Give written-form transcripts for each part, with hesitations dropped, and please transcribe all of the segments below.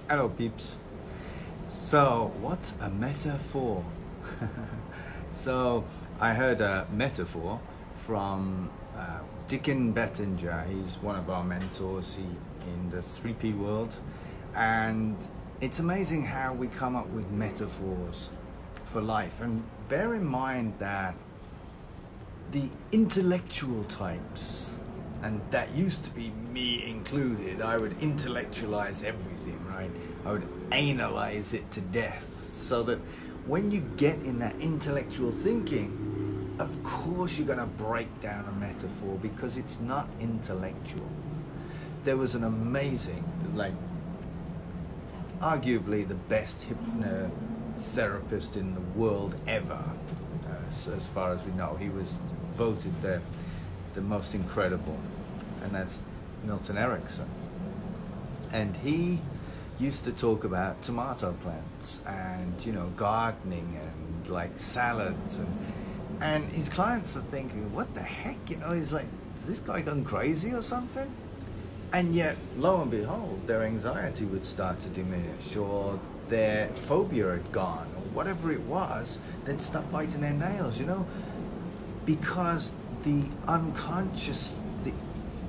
Hello, peeps. So, what's a metaphor? So, I heard a metaphor from Dicken Bettinger. He's one of our mentors in the 3P world. And it's amazing how we come up with metaphors for life. And bear in mind that the intellectual types, and that used to be me included, I would intellectualize everything, right? I would analyze it to death, so that when you get in that intellectual thinking, of course you're going to break down a metaphor because it's not intellectual. There was an amazing, arguably the best hypnotherapist in the world ever, as far as we know. He was voted the most incredible, and that's Milton Erickson. And he used to talk about tomato plants and gardening and like salads, and his clients are thinking, what the heck, he's like, is this guy gone crazy or something? And yet, lo and behold, their anxiety would start to diminish, or their phobia had gone, or whatever it was. They'd stop biting their nails, because the unconscious, the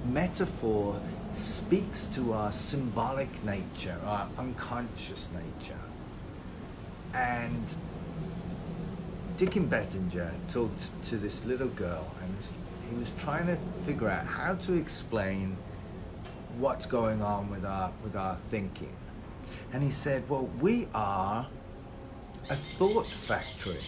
metaphor speaks to our symbolic nature, our unconscious nature. And Dicken Bettinger talked to this little girl, and he was trying to figure out how to explain what's going on with our thinking. And he said, well, we are a thought factory.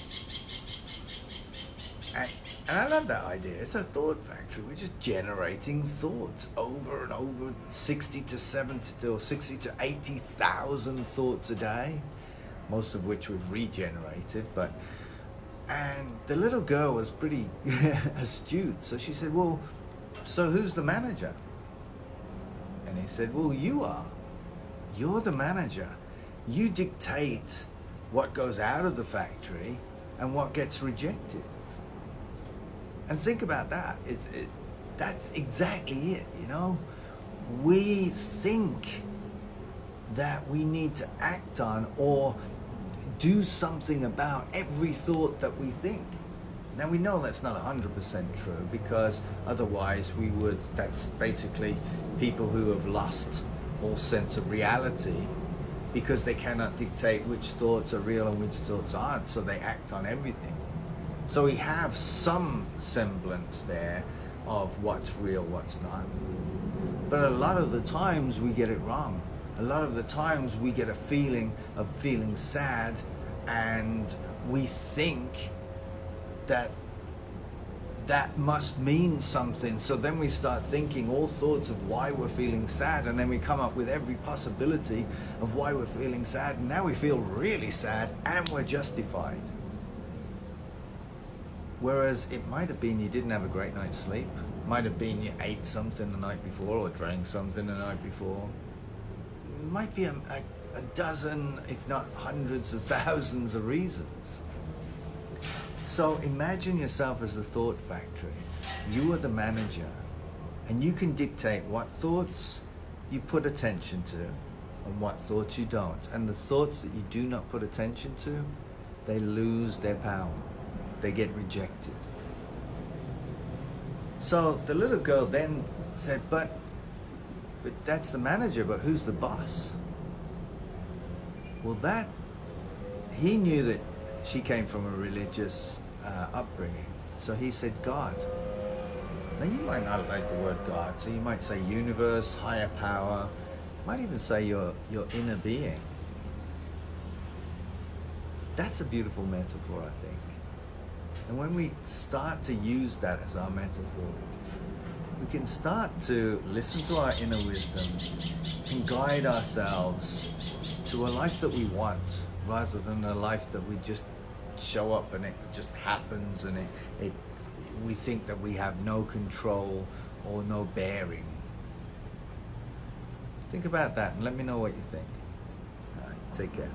And I love that idea. It's a thought factory. We're just generating thoughts over and over, 60 to 70 or 60 to 80,000 thoughts a day, most of which we've regenerated. And the little girl was pretty astute. So she said, well, so who's the manager? And he said, well, you are. You're the manager. You dictate what goes out of the factory and what gets rejected. And think about that. That's exactly it, We think that we need to act on or do something about every thought that we think. Now, we know that's not 100% true, because otherwise that's basically people who have lost all sense of reality, because they cannot dictate which thoughts are real and which thoughts aren't, so they act on everything. So we have some semblance there of what's real, what's not. But a lot of the times we get it wrong. A lot of the times we get a feeling of feeling sad, and we think that must mean something. So then we start thinking all thoughts of why we're feeling sad, and then we come up with every possibility of why we're feeling sad, and now we feel really sad and we're justified. Whereas it might have been you didn't have a great night's sleep. Might have been you ate something the night before or drank something the night before. It might be a dozen, if not hundreds of thousands of reasons. So imagine yourself as the thought factory. You are the manager, and you can dictate what thoughts you put attention to and what thoughts you don't. And the thoughts that you do not put attention to, they lose their power. They get rejected. So the little girl then said, but that's the manager, but who's the boss? Well, he knew that she came from a religious upbringing. So he said, God. Now, you might not like the word God, so you might say universe, higher power, might even say your inner being. That's a beautiful metaphor, I think. And when we start to use that as our metaphor, we can start to listen to our inner wisdom and guide ourselves to a life that we want, rather than a life that we just show up and it just happens, and we think that we have no control or no bearing. Think about that and let me know what you think. All right, take care.